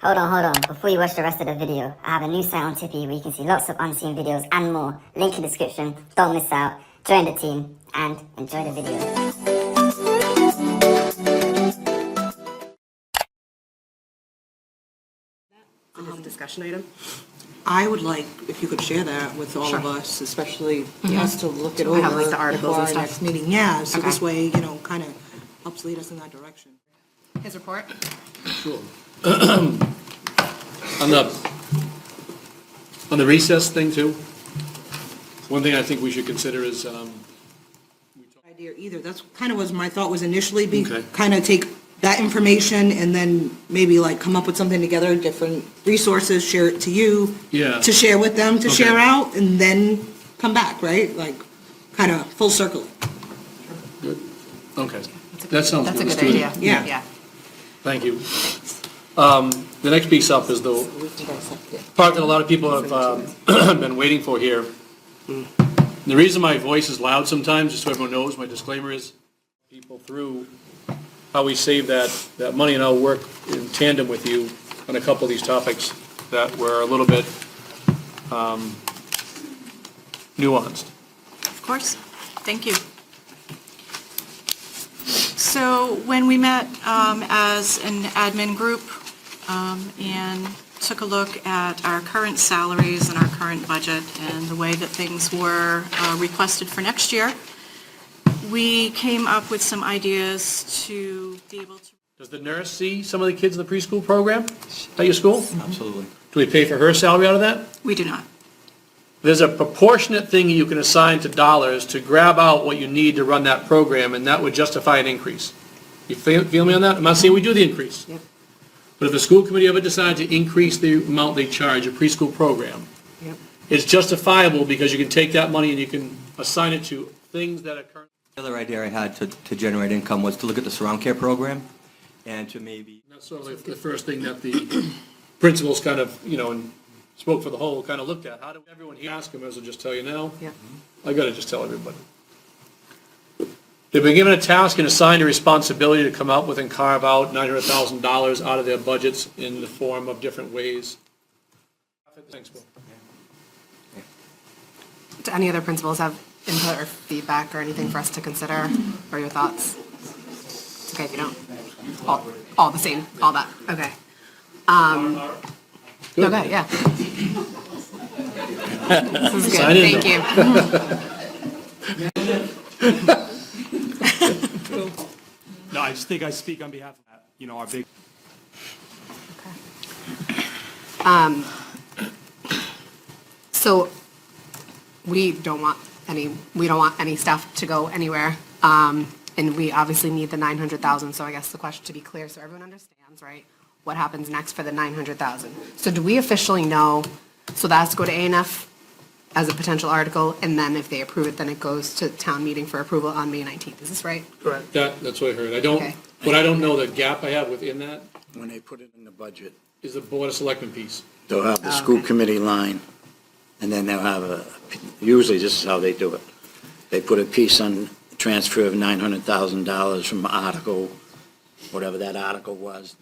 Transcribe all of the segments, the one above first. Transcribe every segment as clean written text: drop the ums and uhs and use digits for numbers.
Hold on. Before you watch the rest of the video, I have a new site on Tippy where you can see lots of unseen videos and more. Link in the description. Don't miss out. Join the team and enjoy the video. Discussion item. I would like, if you could share that with all of us, especially us to look it over. I have like the articles and before our stuff. next meeting, yeah, so Okay. this way, kind of helps lead us in that direction. His report? Sure. On the recess thing too, one thing I think we should consider is, Idea either, that's kind of was my thought was initially be, Okay. kind of take that information and then maybe like come up with something together, different resources, share it to you. Yeah. To share with them, to Okay. share out, and then come back, right? Like, kind of full circle. good, okay. That sounds That's good. a Let's good do it. idea. Yeah. Thank you. The next piece up is the part that a lot of people have been waiting for here. The reason my voice is loud sometimes, just so everyone knows, my disclaimer is, people through how we save that money, and I'll work in tandem with you on a couple of these topics that were a little bit nuanced. Of course. Thank you. So when we met as an admin group and took a look at our current salaries and our current budget and the way that things were requested for next year, we came up with some ideas to be able to... Does the nurse see some of the kids in the preschool program at your school? Absolutely. Do we pay for her salary out of that? We do not. There's a proportionate thing you can assign to dollars to grab out what you need to run that program, and that would justify an increase. You feel me on that? I'm not saying we do the increase. Yep. But if the school committee ever decides to increase the amount they charge a preschool program, Yep. it's justifiable because you can take that money and you can assign it to things that are current. The other idea I had to generate income was to look at the surround care program and to maybe, That's sort of like the first thing that the principals kind of, and spoke for the whole, kind of looked at. How do everyone here ask them, as I'll just tell you now? Yep. I gotta just tell everybody. They've been given a task and assigned a responsibility to come out with and carve out $900,000 out of their budgets in the form of different ways. Thanks, Bill. Do any other principals have input or feedback or anything for us to consider, or your thoughts? It's okay if you don't. All the same, all that, okay. Good. Okay, yeah. This is good, Sign in. thank you. No, I just think I speak on behalf of, our big. So we don't want any staff to go anywhere. And we obviously need the 900,000, so I guess the question, to be clear, so everyone understands, right? What happens next for the 900,000? So do we officially know, so that has to go to A&F as a potential article, and then if they approve it, then it goes to town meeting for approval on May 19th, is this right? Correct. That's what I heard. Okay. What I don't know, the gap I have within that When they put it in the budget, is the Board of Selectmen piece. they'll have the school committee line, and then they'll have usually this is how they do it. They put a piece on transfer of $900,000 from article, whatever that article was,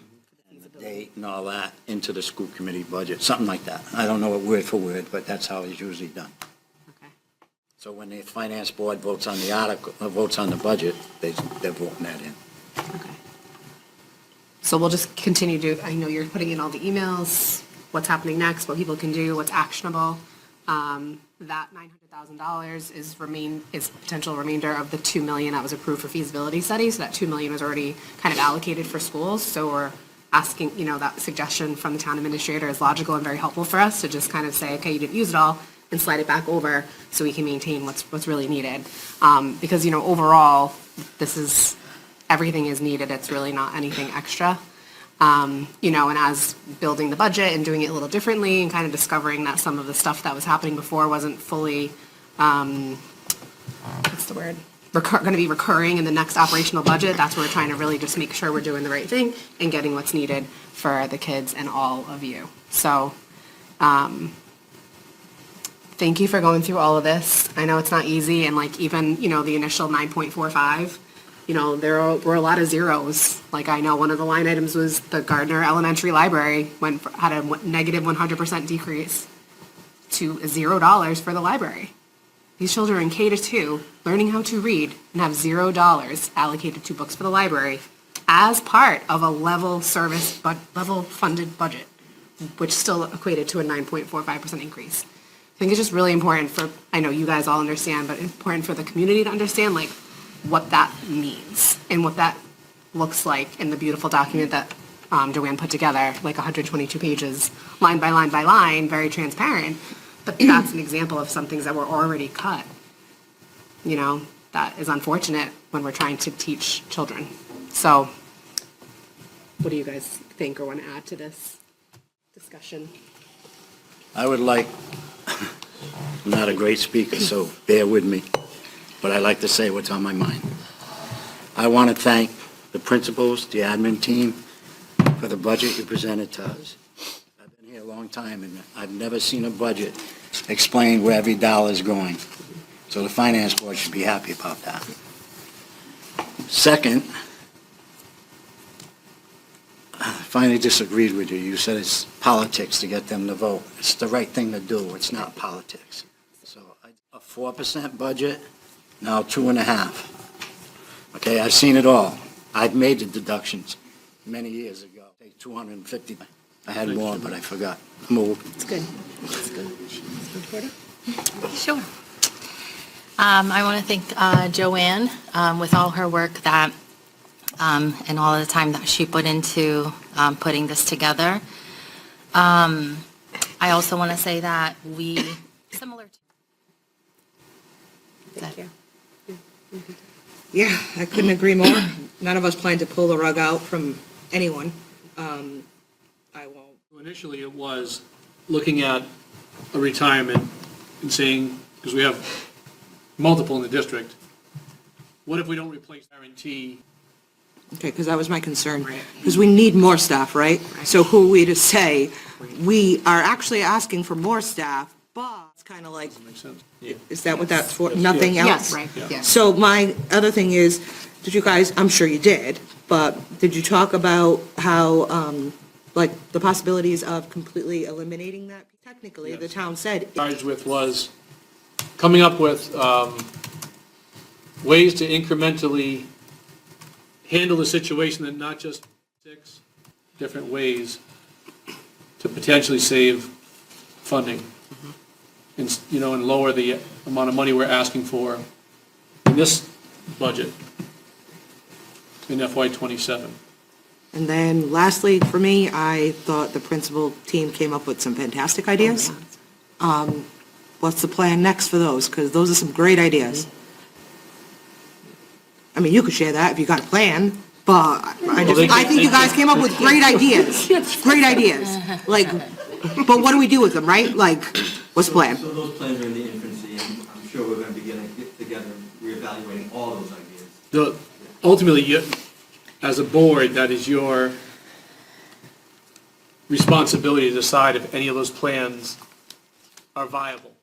and the date and all that, into the school committee budget, something like that. I don't know it word for word, but that's how it's usually done. Okay. So when the finance board votes on the article, votes on the budget, they're voting that in. Okay. So we'll just continue to, I know you're putting in all the emails, what's happening next, what people can do, what's actionable. That $900,000 is potential remainder of the $2 million that was approved for feasibility studies. So that $2 million was already kind of allocated for schools. So we're asking, that suggestion from the town administrator is logical and very helpful for us to just kind of say, okay, you didn't use it all, and slide it back over so we can maintain what's really needed. Because, overall, everything is needed. It's really not anything extra. And as building the budget and doing it a little differently and kind of discovering that some of the stuff that was happening before wasn't fully, going to be recurring in the next operational budget, that's where we're trying to really just make sure we're doing the right thing and getting what's needed for the kids and all of you. So, thank you for going through all of this. I know it's not easy, and even, the initial 9.45, there were a lot of zeros Like, I know one of the line items was the Gardner Elementary Library had a negative 100% decrease to $0 for the library. These children are in K-2, learning how to read, and have $0 allocated to books for the library as part of a level funded budget, which still equated to a 9.45% increase. I think it's just really important I know you guys all understand, but important for the community to understand, like, what that means and what that looks like in the beautiful document that Joanne put together, like 122 pages, line by line by line, very transparent. But that's an example of some things that were already cut. You know, that is unfortunate when we're trying to teach children. So, what do you guys think or want to add to this discussion? I would like, I'm not a great speaker, so bear with me, but I like to say what's on my mind. I want to thank the principals, the admin team, for the budget you presented to us. I've been here a long time, and I've never seen a budget explain where every dollar is going. So the finance board should be happy about that. Second, I finally disagreed with you. You said it's politics to get them to vote. It's the right thing to do. It's not politics. So a 4% budget, now 2.5%. Okay, I've seen it all. I've made the deductions many years ago. Take 250. I had more, but I forgot. Move. It's good. It's good. Sure. I want to thank Joanne with all her work that and all the time that she put into putting this together. I also want to say that similar to... Thank you. Yeah, I couldn't agree more. None of us plan to pull the rug out from anyone. I won't. Initially, it was looking at a retirement and saying, because we have multiple in the district, what if we don't replace guarantee? Okay, because that was my concern. Because we need more staff, right? So who are we to say, we are actually asking for more staff, but it's kind of like, Makes sense? Yeah. is that what that's for? Nothing else? Yes, right, yes. So my other thing is, did you guys, I'm sure you did, but did you talk about how, like, the possibilities of completely eliminating that? Technically, the town said. Charged with was coming up with ways to incrementally handle the situation, and not just 6 different ways to potentially save funding. And, you know, and lower the amount of money we're asking for in this budget in FY '27. And then lastly, for me, I thought the principal team came up with some fantastic ideas. What's the plan next for those? Because those are some great ideas. I mean, you could share that if you got a plan, but I think you guys came up with great ideas. Great ideas. Like, but what do we do with them, right? Like, what's the plan? So those plans are in the infancy, and I'm sure we're going to be getting together and reevaluating all those ideas. Ultimately, as a board, that is your responsibility to decide if any of those plans are viable.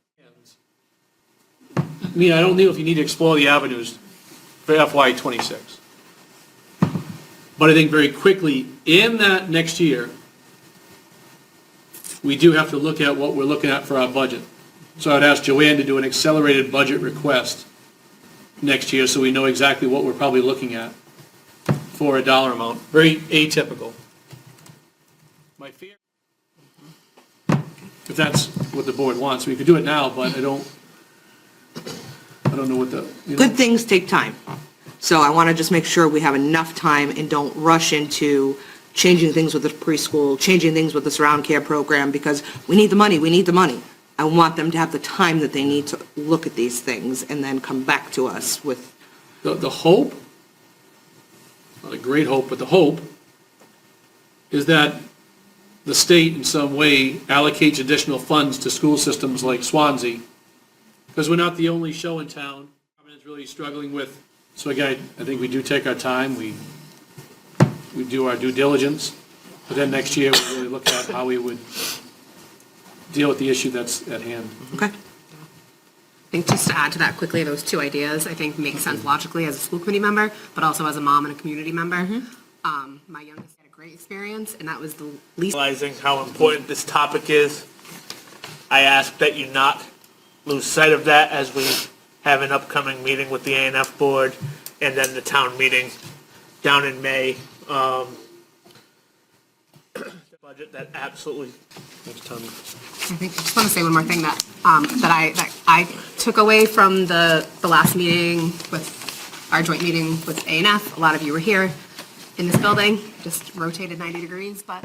I mean, I don't know if you need to explore the avenues for FY '26. But I think very quickly, in that next year, we do have to look at what we're looking at for our budget. So I'd ask Joanne to do an accelerated budget request next year, so we know exactly what we're probably looking at for a dollar amount. Very atypical. My fear, if that's what the board wants, we could do it now, but I don't know what the, you know. Good things take time. So I want to just make sure we have enough time and don't rush into changing things with the preschool, changing things with the surround care program, because we need the money, we need the money. I want them to have the time that they need to look at these things and then come back to us with. The hope, not a great hope, but the hope is that the state in some way allocates additional funds to school systems like Swansea, because we're not the only show in town. It's really struggling with, so again, I think we do take our time, we do our due diligence, but then next year we really look at how we would deal with the issue that's at hand. Okay. I think just to add to that quickly, those 2 ideas, I think make sense logically as a school committee member, but also as a mom and a community member. My youngest had a great experience, and that was the least. Realizing how important this topic is, I ask that you not lose sight of that as we have an upcoming meeting with the A&F board and then the town meeting down in May. Budget that absolutely. I just want to say one more thing that I took away from the last meeting with our joint meeting with A&F. A lot of you were here in this building, just rotated 90 degrees, but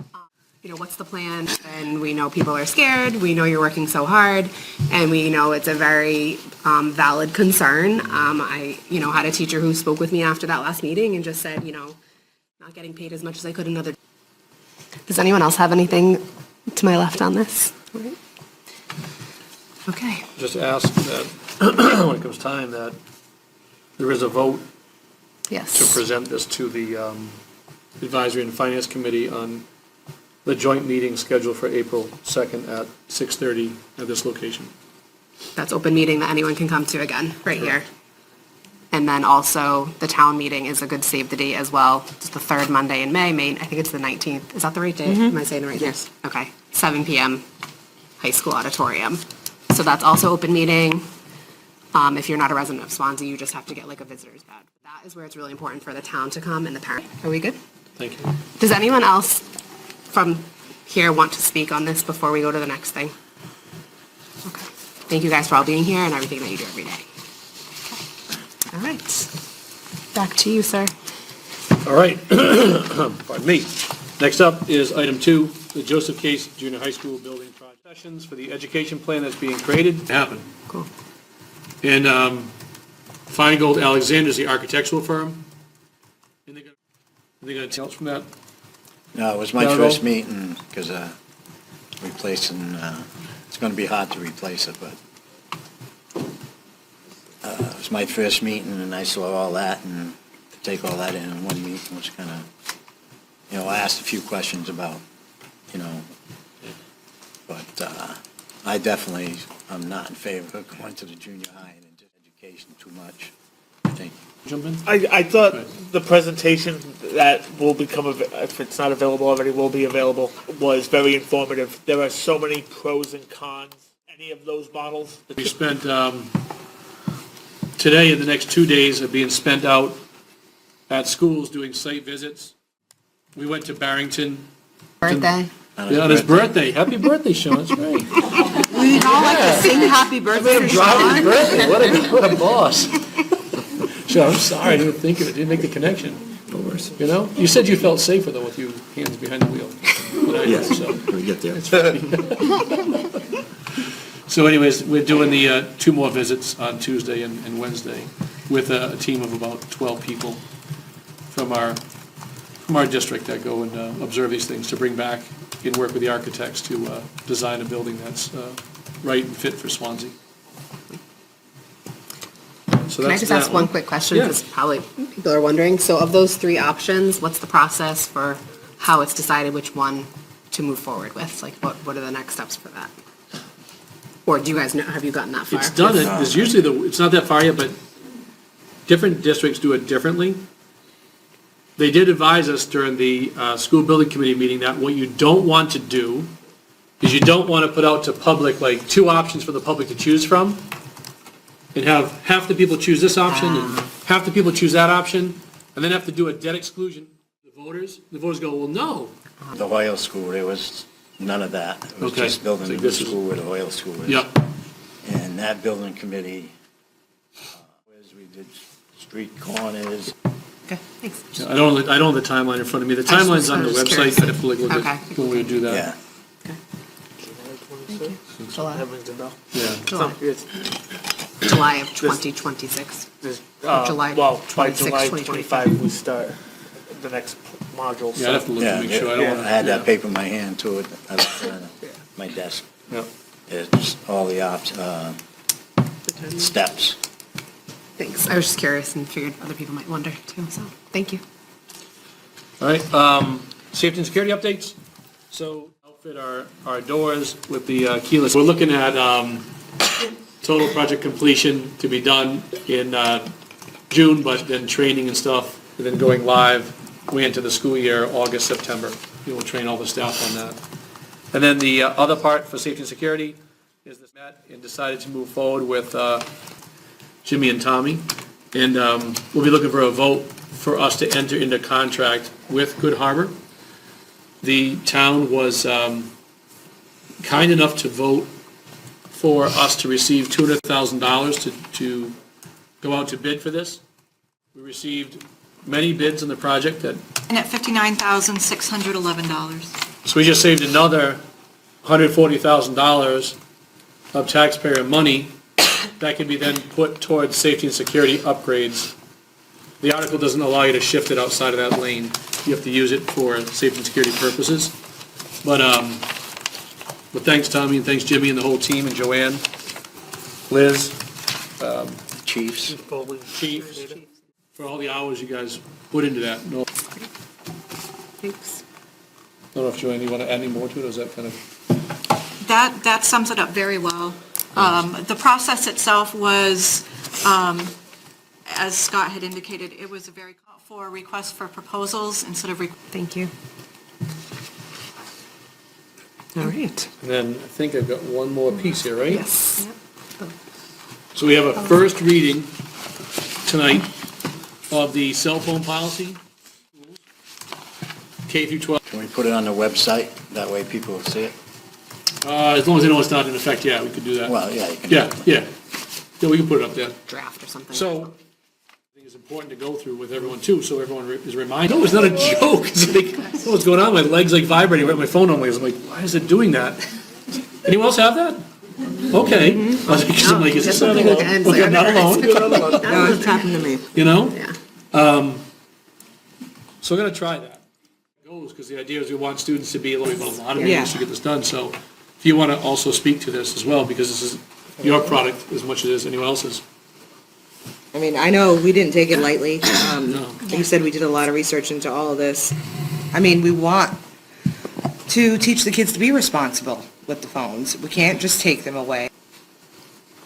what's the plan? And we know people are scared. We know you're working so hard, and we know it's a very valid concern. I had a teacher who spoke with me after that last meeting and just said, not getting paid as much as I could another. Does anyone else have anything to my left on this? Okay. Just ask that when it comes time that there is a vote Yes. to present this to the Advisory and Finance Committee on the joint meeting scheduled for April 2nd at 6:30 at this location. That's open meeting that anyone can come to again, right here. And then also, the town meeting is a good save the date as well. It's the third Monday in May, I think it's the 19th. Is that the right date? Am I saying the right date? Yes. Okay, 7 PM, high school auditorium. So that's also open meeting. If you're not a resident of Swansea, you just have to get like a visitor's badge. That is where it's really important for the town to come and the parent. Are we good? Thank you. Does anyone else from here want to speak on this before we go to the next thing? Okay. Thank you guys for all being here and everything that you do every day. All right. Back to you, sir. All right. Pardon me. Next up is item 2, the Joseph Case Junior High School Building Project Sessions for the education plan that's being created. Happen. Cool. And Feingold Alexander is the architectural firm. And they're going to tell us from that. No, it was my Not at first all? meeting, because replacing, it's going to be hard to replace it, but it was my first meeting, and I saw all that, and to take all that in one meeting was kind of, I asked a few questions about, but I definitely am not in favor of going to the junior high and just education too much, I think. Jump in? I thought the presentation that will become, if it's not available already, will be available, was very informative. There are so many pros and cons, any of those models. We spent, today and the next 2 days are being spent out at schools doing site visits. We went to Barrington. Birthday. Yeah, on his birthday. Happy birthday, Sean, that's right. We all like to sing happy birthday to Sean. Birthday, what a boss. Sean, I'm sorry, I didn't think of it, didn't make the connection. No worries. You said you felt safer though with you hands behind the wheel. Yes, so. We get there. So anyways, we're doing the 2 more visits on Tuesday and Wednesday with a team of about 12 people from our district that go and observe these things to bring back and work with the architects to design a building that's right and fit for Swansea. So Can I that's just ask that one quick question? Yeah. Because probably people are wondering. So of those 3 options, what's the process for how it's decided which one to move forward with? Like, what are the next steps for that? Or do you guys know, have you gotten that far? It's done, there's usually it's not that far yet, but different districts do it differently. They did advise us during the school building committee meeting that what you don't want to do is you don't want to put out to public like 2 options for the public to choose from and have half the people choose this option and half the people choose that option and then have to do a debt exclusion. The voters go, well, no. The Hoyle School, there was none of that. It was Okay. just building So a new this is- school where the Hoyle School is. Yep. And that building committee, we did street corners. Okay, thanks. I don't have the timeline in front of me. The timeline's on the I was just website, curious. but if we look Okay. at when we would do that. Yeah. July. That rings a bell. Yeah. July. It's- July of 2026. there's, July Well, by 26, July 2025. 25, we start the next module. Yeah, I'd have to look Yeah, to make sure. I don't want I to. had that paper in my hand too, my desk. Yeah. It's all the steps. Thanks. I was just curious and figured other people might wonder too, so thank you. All right, safety and security updates. So outfit our doors with the keyless. We're looking at total project completion to be done in June, but then training and stuff, and then going live we enter the school year, August, September. We will train all the staff on that. And then the other part for safety and security is this met and decided to move forward with Jimmy and Tommy. And we'll be looking for a vote for us to enter into contract with Good Harbor. The town was kind enough to vote for us to receive $200,000 to go out to bid for this. We received many bids on the project that, And at $59,611. so we just saved another $140,000 of taxpayer money that can be then put towards safety and security upgrades. The article doesn't allow you to shift it outside of that lane. You have to use it for safety and security purposes. But thanks, Tommy, and thanks, Jimmy, and the whole team, and Joanne, Liz, Chiefs. Chiefs, for all the hours you guys put into that. No, I Thanks. don't know if, Joanne, you want to add any more to it, or is that kind of? That sums it up very well. The process itself was, as Scott had indicated, it was a very call for request for proposals instead of. Thank you. All right. And then I think I've got one more piece here, right? Yes. So we have a first reading tonight of the cell phone policy, K through 12. Can we put it on the website? That way people will see it? As long as they know it's not in effect, yeah, we could do that. Well, yeah, you can. Yeah, we can put it up there. Draft or something. So, I think it's important to go through with everyone too, so everyone is reminded. No, it's not a joke. It's like, what's going on? My leg's like vibrating right my phone on my. I'm like, why is it doing that? Anyone else have that? Okay. I'm like, is this something? Okay, I'm not alone. No, it's happened to me. You know? Yeah. So we're gonna try that. It goes, because the idea is we want students to be able to have a lot of Yeah. meetings to get this done, so if you want to also speak to this as well, because this is your product as much as it is anyone else's. I mean, I know we didn't take it lightly. No. You said we did a lot of research into all of this. I mean, we want to teach the kids to be responsible with the phones. We can't just take them away.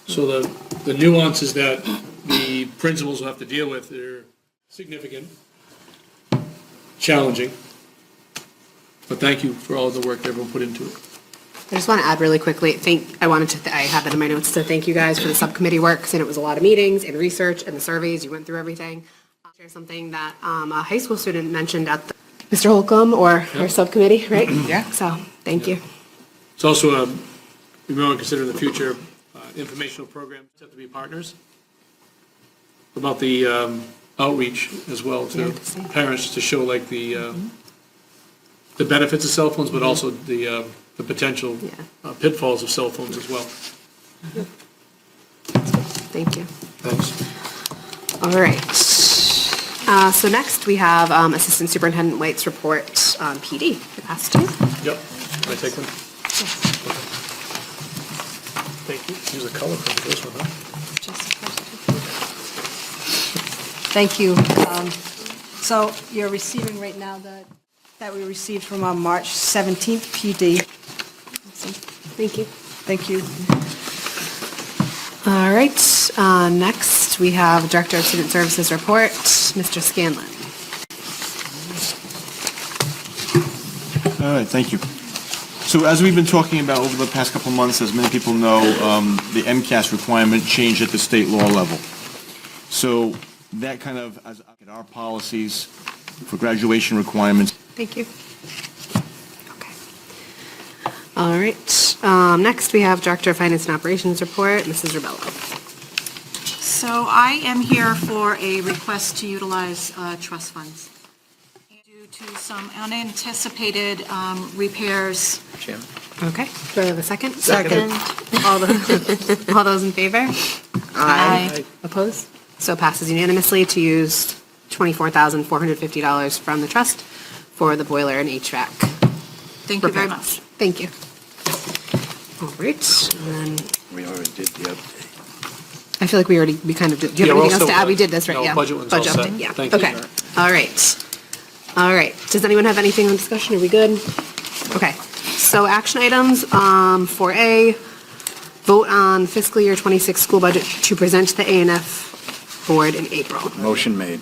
So the nuances that the principals will have to deal with are significant, challenging, but thank you for all the work everyone put into it. I just want to add really quickly, I have that in my notes to thank you guys for the subcommittee work, because it was a lot of meetings and research and the surveys, you went through everything. I'll share something that a high school student mentioned at Mr. Holcomb or our subcommittee, right? Yeah. So, thank you. It's also, we want to consider in the future, informational programs have to be partners, about the outreach as well to parents, to show like the benefits of cell phones, but also the potential pitfalls of cell phones as well. Thank you. Thanks. All right. So next, we have Assistant Superintendent White's report on PD. Pass to you. Yep. Can I take them? Thank you. Use a color for this one, huh? Thank you. So you're receiving right now that we received from our March 17th PD. Thank you. Thank you. All right. Next, we have Director of Student Services report, Mr. Scanlon. All right, thank you. So as we've been talking about over the past couple of months, as many people know, the MCAS requirement changed at the state law level. So that kind of, as our policies for graduation requirements. Thank you. Okay. All right. Next, we have Director of Finance and Operations report, Mrs. Ribello. So I am here for a request to utilize trust funds due to some unanticipated repairs. Jim? Okay. Do I have a second? Second. All those in favor? Aye. Opposed? So passes unanimously to use $24,450 from the trust for the boiler and HVAC. Thank you very repair. much. Thank you. All right. And then We already did the update. I feel like we kind of did. Do you have Yeah, we're anything else to also- add? We did this, right? no, Yeah. budget one's all set. update, yeah. Thank you. Okay. All right. All right. Does anyone have anything on discussion? Are we good? Okay. So action items, 4A, vote on fiscal year 26 school budget to present to the A&F board in April. Motion made.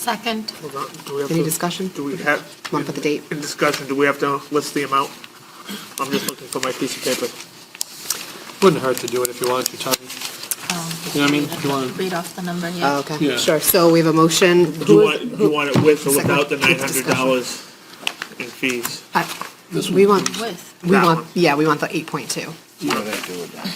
Second. Hold on, do we have Any to- discussion? Do we have? Want to put the date? In discussion, do we have to list the amount? I'm just looking for my piece of paper. Wouldn't hurt to do it if you wanted to, Tony. You know what I mean? If you want to, Read off the number, Oh, yeah. okay, Yeah. sure. So we have a motion. Do you want it with or Second. without the With $900 in fees? We want, With. we That want, one. yeah, we want the 8.2. What do they do with that?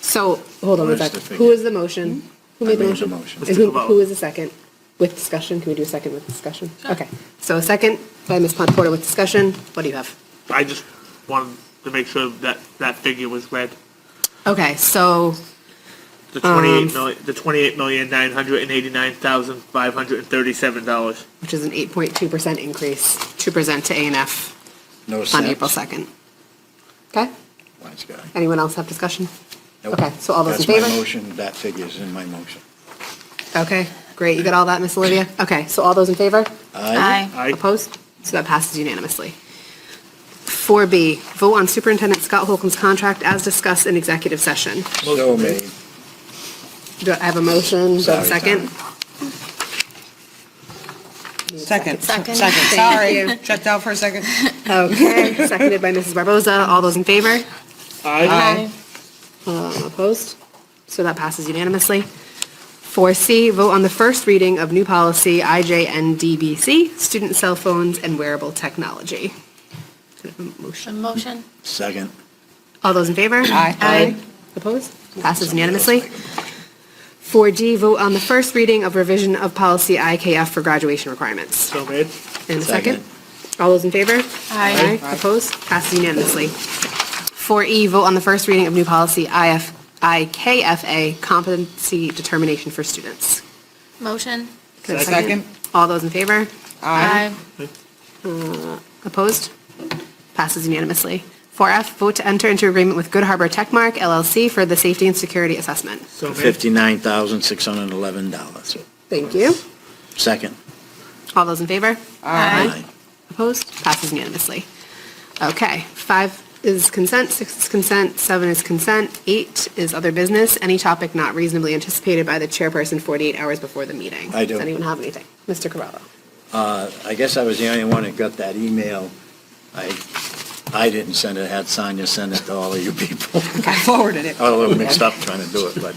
So, hold on a Where's sec. the figure? Who is the motion? Who made the made the motion? motion. And who is the second? With discussion? Can we do a second with discussion? Okay. So a second by Ms. Porter with discussion. What do you have? I just wanted to make sure that that figure was read. Okay, so, The $28,989,537. which is an 8.2% increase to present to A&F No on cents? April 2nd. Okay? Wise guy. Anyone else have discussion? Nope. Okay, so all those in That's my favor? motion, that figure's in my motion. Okay, great. You got all that, Miss Olivia? Okay, so all those in favor? Aye? Aye. Opposed? So that passes unanimously. 4B, vote on Superintendent Scott Holcomb's contract as discussed in executive session. So made. Do I have a motion? Do I have a Sorry, second? Second. Second. Second, Thank sorry. you. Checked out for a second. Okay, seconded by Mrs. Barboza. All those in favor? Aye. Opposed? So that passes unanimously. 4C, vote on the first reading of new policy IJNDBC, student cell phones and wearable technology. Could I have a A motion? motion. Second. All those in favor? Aye. Opposed? Passes unanimously. 4D, vote on the first reading of revision of policy IKF for graduation requirements. So made. And a second? Second. All those in favor? Aye. Opposed? Passes unanimously. 4E, vote on the first reading of new policy IKFA, competency determination for students. Motion. Could I have a Second. All those in favor? Aye. Opposed? Passes unanimously. 4F, vote to enter into agreement with Good Harbor Techmark LLC for the safety and security assessment. So made. $59,611. Thank you. Second. All those in favor? Aye. Opposed? Passes unanimously. Okay, 5 is consent, 6 is consent, 7 is consent, 8 is other business. Any topic not reasonably anticipated by the chairperson 48 hours before the meeting. I do. Does anyone have anything? Mr. Corralo? I guess I was the only one that got that email. I didn't send it, had Sonia send it to all of you people. I forwarded it. I was a little mixed up trying to do it, but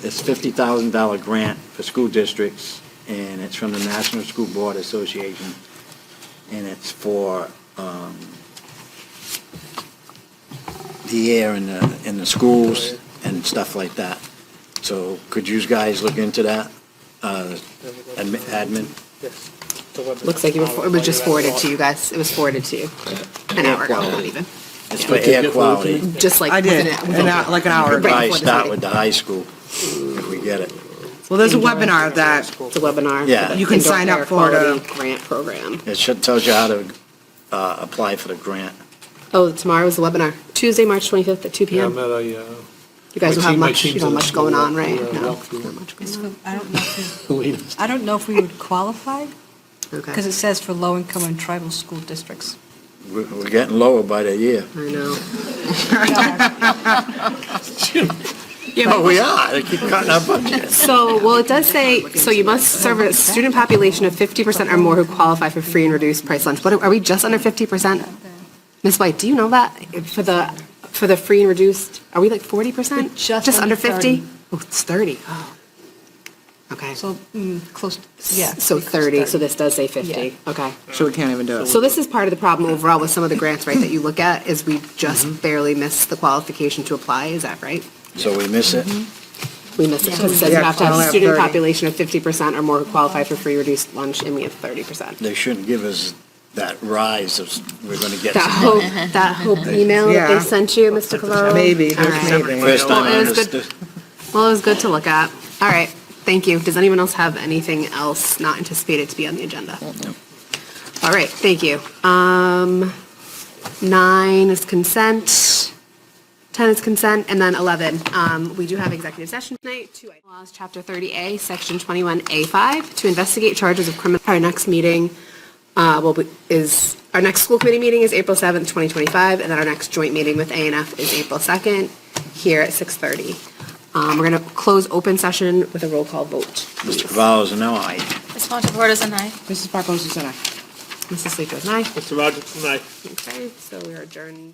it's $50,000 grant for school districts, and it's from the National School Board Association, and it's for the air in the schools and stuff like that. So could you guys look into that, admin? Yes. Looks like it was just forwarded to you guys. It was forwarded to you an hour ago, not even. It's for air quality. Just like I did, within like an hour ago. Probably before the start meeting. with the high school, if we get it. Well, there's a webinar that It's a webinar. Yeah. for the You can Indoor sign up Air for the- Quality Grant program. It tells you how to apply for the grant. Oh, tomorrow is the webinar. Tuesday, March 25th at 2 yeah, I'm p.m. at a, You guys don't have my much, you team's don't in have the much going on, school right? walk- No. walkthrough. Not much going on. I don't know if latest. I don't know if we would qualify, because Okay, it says for low-income and tribal school districts. We're getting lower by the year. I know. Oh, we are. They keep cutting our budget. So, well, it does say, so you must serve a student population of 50% or more who qualify for free and reduced price lunch. What, are we just under 50%? Ms. White, do you know that? For the free and reduced, are we like 40%? We're just Just under under 50? 30. Oh, it's 30. Oh. Okay. So, close, yeah. So 30, so this does say 50. Yeah. Okay. So we can't even do it. So this is part of the problem overall with some of the grants, right, that you look at, is we just barely miss the qualification to apply, is that right? So we miss it? We miss it, because it says you Yeah, have to have only a have student 30. population of 50% or more who qualify for free reduced lunch, and we have 30%. They shouldn't give us that rise of, we're going to get. That hope email that they Yeah. sent you, Mr. Cavaro? Maybe, All right. maybe. First time I Well, it was good. understood. Well, it was good to look at. All right, thank you. Does anyone else have anything else not anticipated to be on the agenda? All right, thank you. 9 is consent, 10 is consent, and then 11. We do have executive session tonight, 2 laws, Chapter 30A, Section 21A5, to investigate charges of criminal. Our next meeting our next school committee meeting is April 7th, 2025, and then our next joint meeting with A&F is April 2nd, here at 6:30. We're going to close open session with a roll call vote. Mr. Cavallo's an aye. Ms. Monteverde, an aye. Mrs. Barbosa, aye. Mrs. Sleeper, aye. Mr. Rogers, and I. Okay, so we are adjourned.